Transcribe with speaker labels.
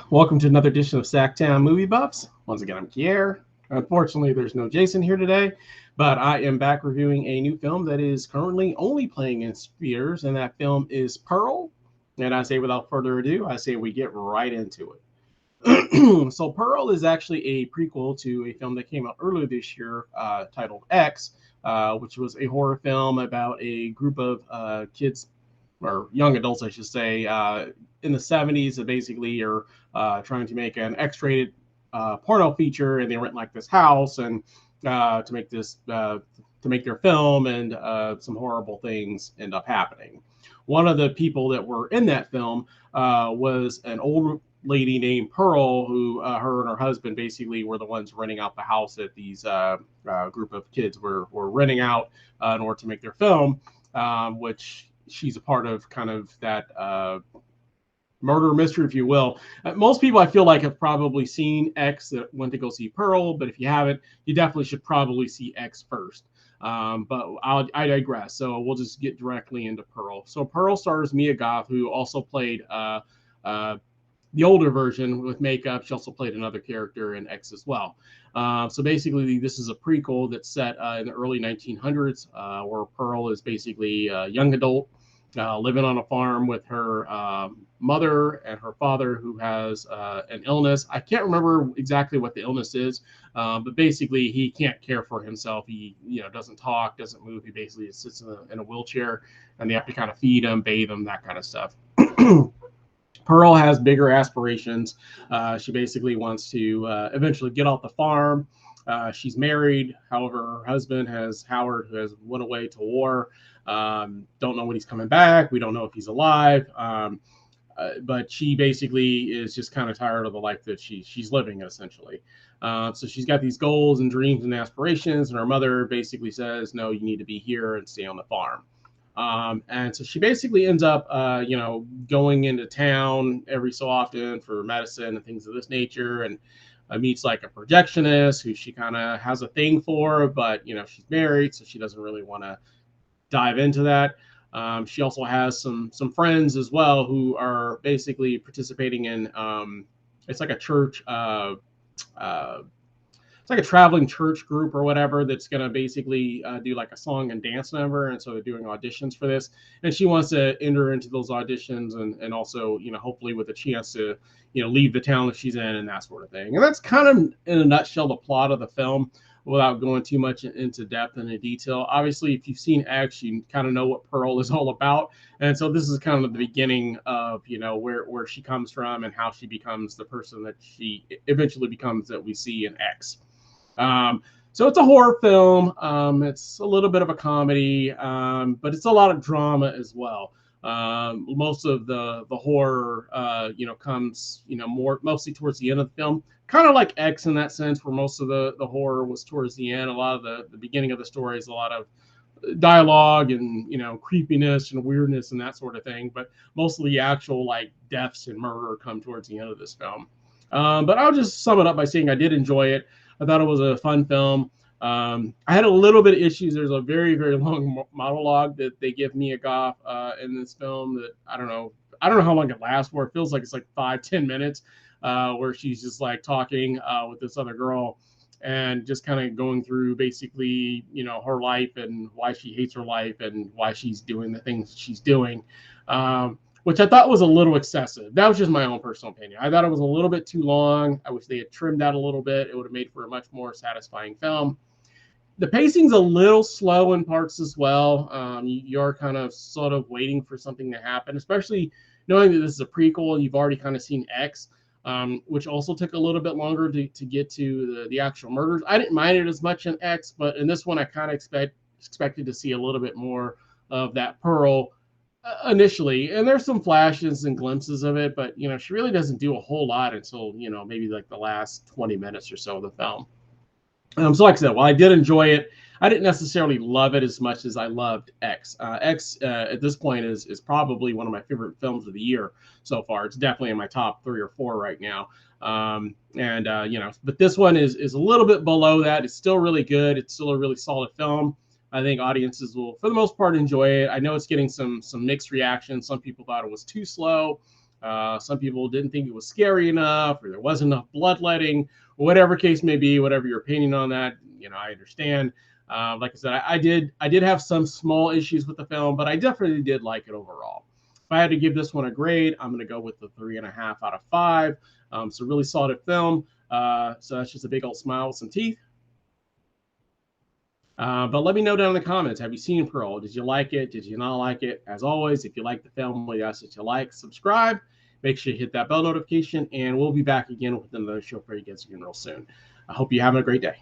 Speaker 1: Welcome to another edition of SacTown Movie Buffs. Once again, I'm Kier. Unfortunately, there's no Jason here today, but I am back reviewing a new film that is currently only playing in theaters, and that film is Pearl. And I say, without further ado, I say we get right into it. So, Pearl is actually a prequel to a film that came out earlier this year titled X, which was a horror film about a group of kids or young adults, I should say, in the 70s that basically are trying to make an X-rated porno feature, and they rent like this house and to make this to make their film, and some horrible things end up happening. One of the people that were in that film was an old lady named Pearl, who her and her husband basically were the ones renting out the house that these group of kids were renting out in order to make their film, which she's a part of kind of that murder mystery, if you will. Most people, I feel like, have probably seen X that went to go see Pearl, but if you haven't, you definitely should probably see X first. But I digress. So we'll just get directly into Pearl. So Pearl stars Mia Goth, who also played the older version with makeup. She also played another character in X as well. So basically, this is a prequel that's set in the early 1900s, where Pearl is basically a young adult living on a farm with her mother and her father, who has an illness. I can't remember exactly what the illness is, but basically he can't care for himself. He doesn't talk, doesn't move. He basically sits in a wheelchair, and they have to kind of feed him, bathe him, that kind of stuff. Pearl has bigger aspirations. She basically wants to eventually get off the farm. She's married. However, her husband Howard, who has went away to war. Don't know when he's coming back. We don't know if he's alive. But she basically is just kind of tired of the life that she's living, essentially. So she's got these goals and dreams and aspirations, and her mother basically says, "No, you need to be here and stay on the farm." And so she basically ends up, going into town every so often for medicine and things of this nature, and meets like a projectionist who she kind of has a thing for, but she's married, so she doesn't really want to dive into that. She also has some friends as well who are basically participating in it's like a church uh, it's like a traveling church group or whatever that's going to basically do like a song and dance number, and so they're doing auditions for this, and she wants to enter into those auditions, and also hopefully with a chance to leave the town that she's in and that sort of thing. And that's kind of in a nutshell the plot of the film, without going too much into depth and in detail. Obviously, if you've seen X, you kind of know what Pearl is all about, and so this is kind of the beginning of where she comes from and how she becomes the person that she eventually becomes that we see in X. So it's a horror film. It's a little bit of a comedy, but it's a lot of drama as well. Most of the horror, comes, mostly towards the end of the film. Kind of like X in that sense, where most of the horror was towards the end. A lot of the beginning of the story is a lot of dialogue and creepiness and weirdness and that sort of thing. But most of the actual like deaths and murder come towards the end of this film. But I'll just sum it up by saying I did enjoy it. I thought it was a fun film. I had a little bit of issues. There's a very, very long monologue that they give Mia Goth in this film that I don't know. I don't know how long it lasts for. It feels like it's like 5-10 minutes where she's just like talking with this other girl and just kind of going through basically, her life and why she hates her life and why she's doing the things she's doing. Which I thought was a little excessive. That was just my own personal opinion. I thought it was a little bit too long. I wish they had trimmed that a little bit. It would have made for a much more satisfying film. The pacing's a little slow in parts as well. You're kind of sort of waiting for something to happen, especially knowing that this is a prequel and you've already kind of seen X, which also took a little bit longer to get to the actual murders. I didn't mind it as much in X, but in this one I kind of expected to see a little bit more of that Pearl initially, and there's some flashes and glimpses of it, but she really doesn't do a whole lot until maybe like the last 20 minutes or so of the film. So like I said, while I did enjoy it, I didn't necessarily love it as much as I loved X. X at this point is probably one of my favorite films of the year so far. It's definitely in my top 3 or 4 right now. But this one is a little bit below that. It's still really good. It's still a really solid film. I think audiences will, for the most part, enjoy it. I know it's getting some mixed reactions. Some people thought it was too slow. Some people didn't think it was scary enough, or there wasn't enough bloodletting, or whatever case may be. Whatever your opinion on that, I understand. Like I said, I did have some small issues with the film, but I definitely did like it overall. If I had to give this one a grade, I'm going to go with the 3.5 out of 5. So really solid film. So that's just a big old smile with some teeth. But let me know down in the comments. Have you seen Pearl? Did you like it? Did you not like it? As always, if you like the film, we ask that you like, subscribe. Make sure you hit that bell notification, and we'll be back again with another show for you guys again real soon. I hope you're having a great day.